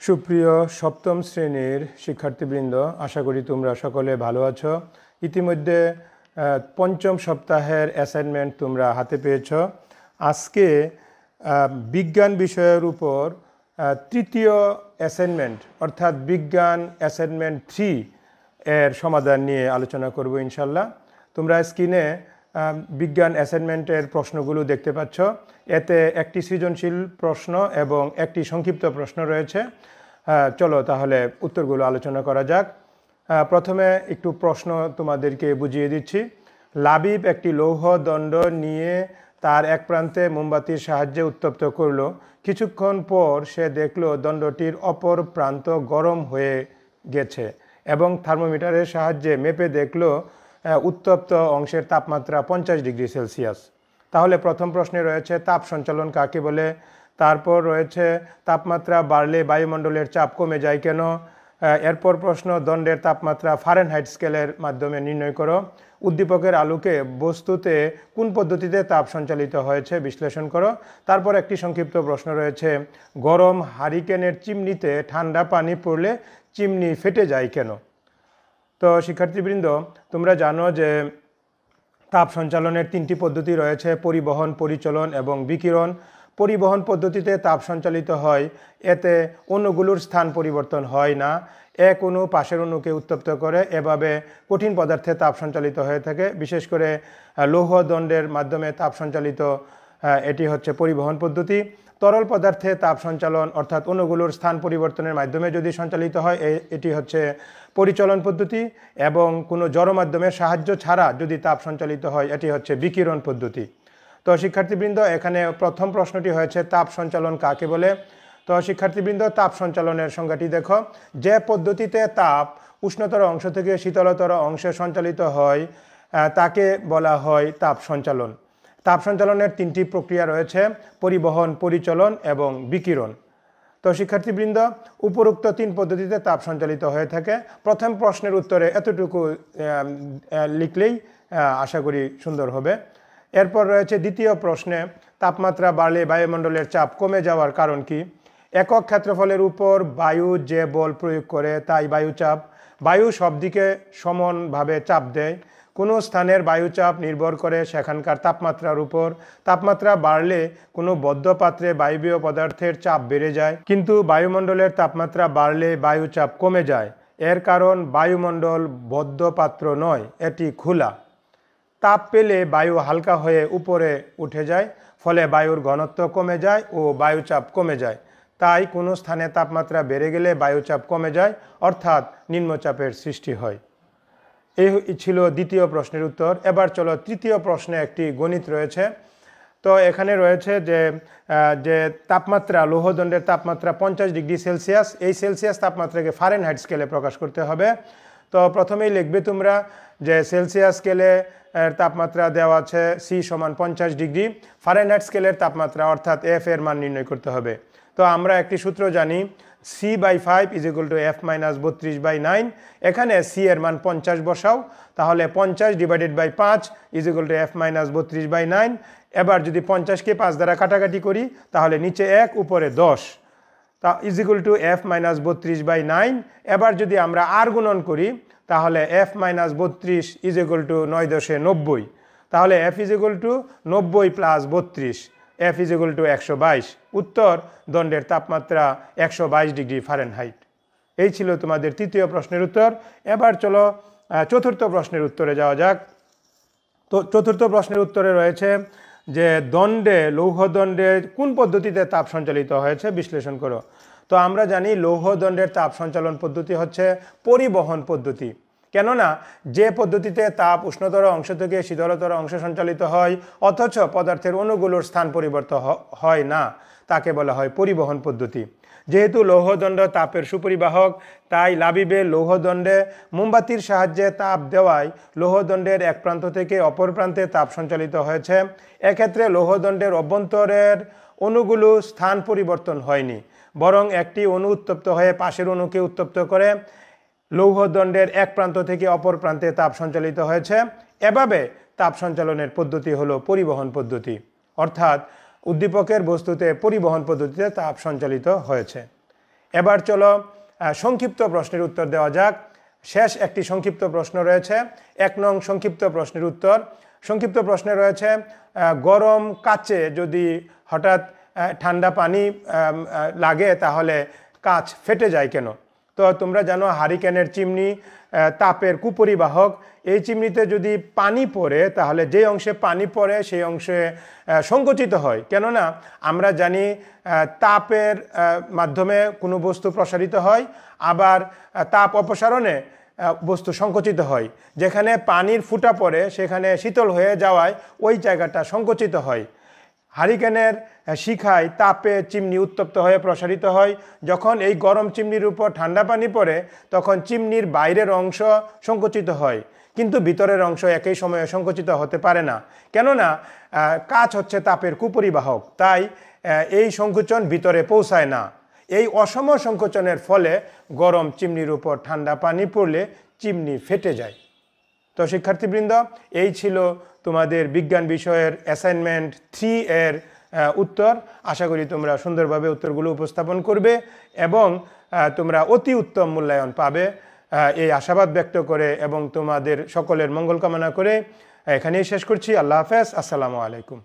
সুপ্রিয় সপ্তম শ্রেণীর শিক্ষার্থীবৃন্দ, আশা করি তোমরা সকলে ভালো আছো। ইতিমধ্যে পঞ্চম সপ্তাহের অ্যাসাইনমেন্ট তোমরা হাতে পেয়েছ। আজকে বিজ্ঞান বিষয়ের উপর তৃতীয় অ্যাসাইনমেন্ট অর্থাৎ বিজ্ঞান অ্যাসাইনমেন্ট 3 এর সমাধান নিয়ে আলোচনা করব ইনশাল্লাহ। তোমরা স্ক্রিনে বিজ্ঞান অ্যাসাইনমেন্টের প্রশ্নগুলো দেখতে পাচ্ছ। এতে একটি সৃজনশীল প্রশ্ন এবং একটি সংক্ষিপ্ত প্রশ্ন রয়েছে। চলো তাহলে উত্তরগুলো আলোচনা করা যাক। প্রথমে একটু প্রশ্ন তোমাদেরকে বুঝিয়ে দিচ্ছি। লাবিব একটি লৌহ দণ্ড নিয়ে তার এক প্রান্তে মোমবাতির সাহায্যে উত্তপ্ত করলো। কিছুক্ষণ পর সে দেখলো দণ্ডটির অপর প্রান্ত গরম হয়ে গেছে এবং থার্মোমিটারের সাহায্যে মেপে দেখলো উত্তপ্ত অংশের তাপমাত্রা 50 ডিগ্রি সেলসিয়াস। তাহলে প্রথম প্রশ্নে রয়েছে তাপ সঞ্চালন কাকে বলে। তারপর রয়েছে তাপমাত্রা বাড়লে বায়ুমণ্ডলের চাপ কমে যায় কেন। এরপর প্রশ্ন দণ্ডের তাপমাত্রা ফারেনহাইট স্কেলের মাধ্যমে নির্ণয় করো। উদ্দীপকের আলোকে বস্তুতে কোন পদ্ধতিতে তাপ সঞ্চালিত হয়েছে বিশ্লেষণ করো। তারপর একটি সংক্ষিপ্ত প্রশ্ন রয়েছে গরম হারিকেনের চিমনিতে ঠান্ডা পানি পড়লে চিমনি ফেটে যায় কেন। তো শিক্ষার্থীবৃন্দ, তোমরা জানো যে তাপ সঞ্চালনের 3টি পদ্ধতি রয়েছে: পরিবহন, পরিচলন এবং বিকিরণ। পরিবহন পদ্ধতিতে তাপ সঞ্চালিত হয়, এতে অণুগুলোর স্থান পরিবর্তন হয় না। এক অণু পাশের অণুকে উত্তপ্ত করে, এভাবে কঠিন পদার্থে তাপ সঞ্চালিত হয়ে থাকে। বিশেষ করে লৌহ দণ্ডের মাধ্যমে তাপ সঞ্চালিত এটি হচ্ছে পরিবহন পদ্ধতি। তরল পদার্থে তাপ সঞ্চালন অর্থাৎ অণুগুলোর স্থান পরিবর্তনের মাধ্যমে যদি সঞ্চালিত হয় এটি হচ্ছে পরিচলন পদ্ধতি, এবং কোনো জড় মাধ্যমের সাহায্য ছাড়া যদি তাপ সঞ্চালিত হয় এটি হচ্ছে বিকিরণ পদ্ধতি। তো শিক্ষার্থীবৃন্দ, এখানে প্রথম প্রশ্নটি হয়েছে তাপ সঞ্চালন কাকে বলে। তো শিক্ষার্থীবৃন্দ, তাপ সঞ্চালনের সংজ্ঞাটি দেখো। যে পদ্ধতিতে তাপ উষ্ণতর অংশ থেকে শীতলতর অংশে সঞ্চালিত হয় তাকে বলা হয় তাপ সঞ্চালন। তাপ সঞ্চালনের 3টি প্রক্রিয়া রয়েছে: পরিবহন, পরিচলন এবং বিকিরণ। তো শিক্ষার্থীবৃন্দ, উপরোক্ত 3 পদ্ধতিতে তাপ সঞ্চালিত হয়ে থাকে। প্রথম প্রশ্নের উত্তরে এতটুকু লিখলেই আশা করি সুন্দর হবে। এরপর রয়েছে দ্বিতীয় প্রশ্নে তাপমাত্রা বাড়লে বায়ুমণ্ডলের চাপ কমে যাওয়ার কারণ কি। একক ক্ষেত্রফলের উপর বায়ু যে বল প্রয়োগ করে তাই বায়ুচাপ। বায়ু সব দিকে সমানভাবে চাপ দেয়। কোনো স্থানের বায়ুচাপ নির্ভর করে সেখানকার তাপমাত্রার উপর। তাপমাত্রা বাড়লে কোনো বদ্ধ পাত্রে বায়বীয় পদার্থের চাপ বেড়ে যায়, কিন্তু বায়ুমণ্ডলের তাপমাত্রা বাড়লে বায়ুচাপ কমে যায়। এর কারণ বায়ুমণ্ডল বদ্ধ পাত্র নয়, এটি খোলা। তাপ পেলে বায়ু হালকা হয়ে উপরে উঠে যায়, ফলে বায়ুর ঘনত্ব কমে যায় ও বায়ুচাপ কমে যায়। তাই কোনো স্থানে তাপমাত্রা বেড়ে গেলে বায়ুচাপ কমে যায়, অর্থাৎ নিম্নচাপের সৃষ্টি হয়। এই ছিল দ্বিতীয় প্রশ্নের উত্তর। এবার চলো তৃতীয় প্রশ্নে একটি গণিত রয়েছে। তো এখানে রয়েছে যে তাপমাত্রা লৌহদণ্ডের তাপমাত্রা 50 ডিগ্রি সেলসিয়াস। এই সেলসিয়াস তাপমাত্রাকে ফারেনহাইট স্কেলে প্রকাশ করতে হবে। তো প্রথমেই লিখবে তোমরা যে সেলসিয়াস স্কেলে তাপমাত্রা দেওয়া আছে C = 50 ডিগ্রি। ফারেনহাইট স্কেলের তাপমাত্রা অর্থাৎ F এর মান নির্ণয় করতে হবে। তো আমরা একটি সূত্র জানি, C/5 = F - 32/9। এখানে C এর মান 50 বসাও, তাহলে 50 / 5 = F - 32/9। এবার যদি 50কে 5 দ্বারা কাটাকাটি করি তাহলে নিচে 1 উপরে 10 তা = F - 32/9। এবার যদি আমরা আর গুণন করি তাহলে F - 32 = 9 × 10 = 90। তাহলে F = 90 + 32, F = 122। উত্তর দণ্ডের তাপমাত্রা 122 ডিগ্রি ফারেনহাইট। এই ছিল তোমাদের তৃতীয় প্রশ্নের উত্তর। এবার চলো চতুর্থ প্রশ্নের উত্তরে যাওয়া যাক। তো চতুর্থ প্রশ্নের উত্তরে রয়েছে যে লৌহদণ্ডে কোন পদ্ধতিতে তাপ সঞ্চালিত হয়েছে বিশ্লেষণ করো। তো আমরা জানি লৌহদণ্ডের তাপ সঞ্চালন পদ্ধতি হচ্ছে পরিবহন পদ্ধতি। কেননা যে পদ্ধতিতে তাপ উষ্ণতর অংশ থেকে শীতলতর অংশে সঞ্চালিত হয় অথচ পদার্থের অণুগুলোর স্থান পরিবর্তন হয় না, তাকে বলা হয় পরিবহন পদ্ধতি। যেহেতু লৌহদণ্ড তাপের সুপরিবাহক, তাই লাবিবের লৌহদণ্ডে মোমবাতির সাহায্যে তাপ দেওয়ায় লৌহদণ্ডের এক প্রান্ত থেকে অপর প্রান্তে তাপ সঞ্চালিত হয়েছে। এক্ষেত্রে লৌহদণ্ডের অভ্যন্তরের অণুগুলো স্থান পরিবর্তন হয়নি, বরং একটি অণু উত্তপ্ত হয়ে পাশের অণুকে উত্তপ্ত করে লৌহদণ্ডের এক প্রান্ত থেকে অপর প্রান্তে তাপ সঞ্চালিত হয়েছে। এভাবে তাপ সঞ্চালনের পদ্ধতি হলো পরিবহন পদ্ধতি, অর্থাৎ উদ্দীপকের বস্তুতে পরিবহন পদ্ধতিতে তাপ সঞ্চালিত হয়েছে। এবার চলো সংক্ষিপ্ত প্রশ্নের উত্তর দেওয়া যাক। শেষ একটি সংক্ষিপ্ত প্রশ্ন রয়েছে। 1 নং সংক্ষিপ্ত প্রশ্নের উত্তর। সংক্ষিপ্ত প্রশ্নে রয়েছে গরম কাচে যদি হঠাৎ ঠান্ডা পানি লাগে তাহলে কাচ ফেটে যায় কেন? তো তোমরা জানো হারিকেনের চিমনি তাপের কুপরিবাহক। এই চিমনিতে যদি পানি পড়ে তাহলে যে অংশে পানি পড়ে সেই অংশে সংকুচিত হয়। কেননা আমরা জানি তাপের মাধ্যমে কোনো বস্তু প্রসারিত হয়, আবার তাপ অপসারণে বস্তু সংকুচিত হয়। যেখানে পানির ফুটা পড়ে সেখানে শীতল হয়ে যাওয়ায় ওই জায়গাটা সংকুচিত হয়। হারিকেনের শিখায় তাপে চিমনি উত্তপ্ত হয়ে প্রসারিত হয়। যখন এই গরম চিমনির উপর ঠান্ডা পানি পড়ে তখন চিমনির বাইরের অংশ সংকুচিত হয়, কিন্তু ভিতরের অংশ একই সময়ে সংকুচিত হতে পারে না। কেননা কাচ হচ্ছে তাপের কুপরিবাহক, তাই এই সংকোচন ভিতরে পৌঁছায় না। এই অসম সংকোচনের ফলে গরম চিমনির উপর ঠান্ডা পানি পড়লে চিমনি ফেটে যায়। তো শিক্ষার্থীবৃন্দ, এই ছিল তোমাদের বিজ্ঞান বিষয়ের অ্যাসাইনমেন্ট 3 এর উত্তর। আশা করি তোমরা সুন্দরভাবে উত্তরগুলো উপস্থাপন করবে এবং তোমরা অতি উত্তম মূল্যায়ন পাবে, এই আশাবাদ ব্যক্ত করে এবং তোমাদের সকলের মঙ্গল কামনা করে এখানেই শেষ করছি। আল্লাহ হাফেজ। আসসালামু আলাইকুম।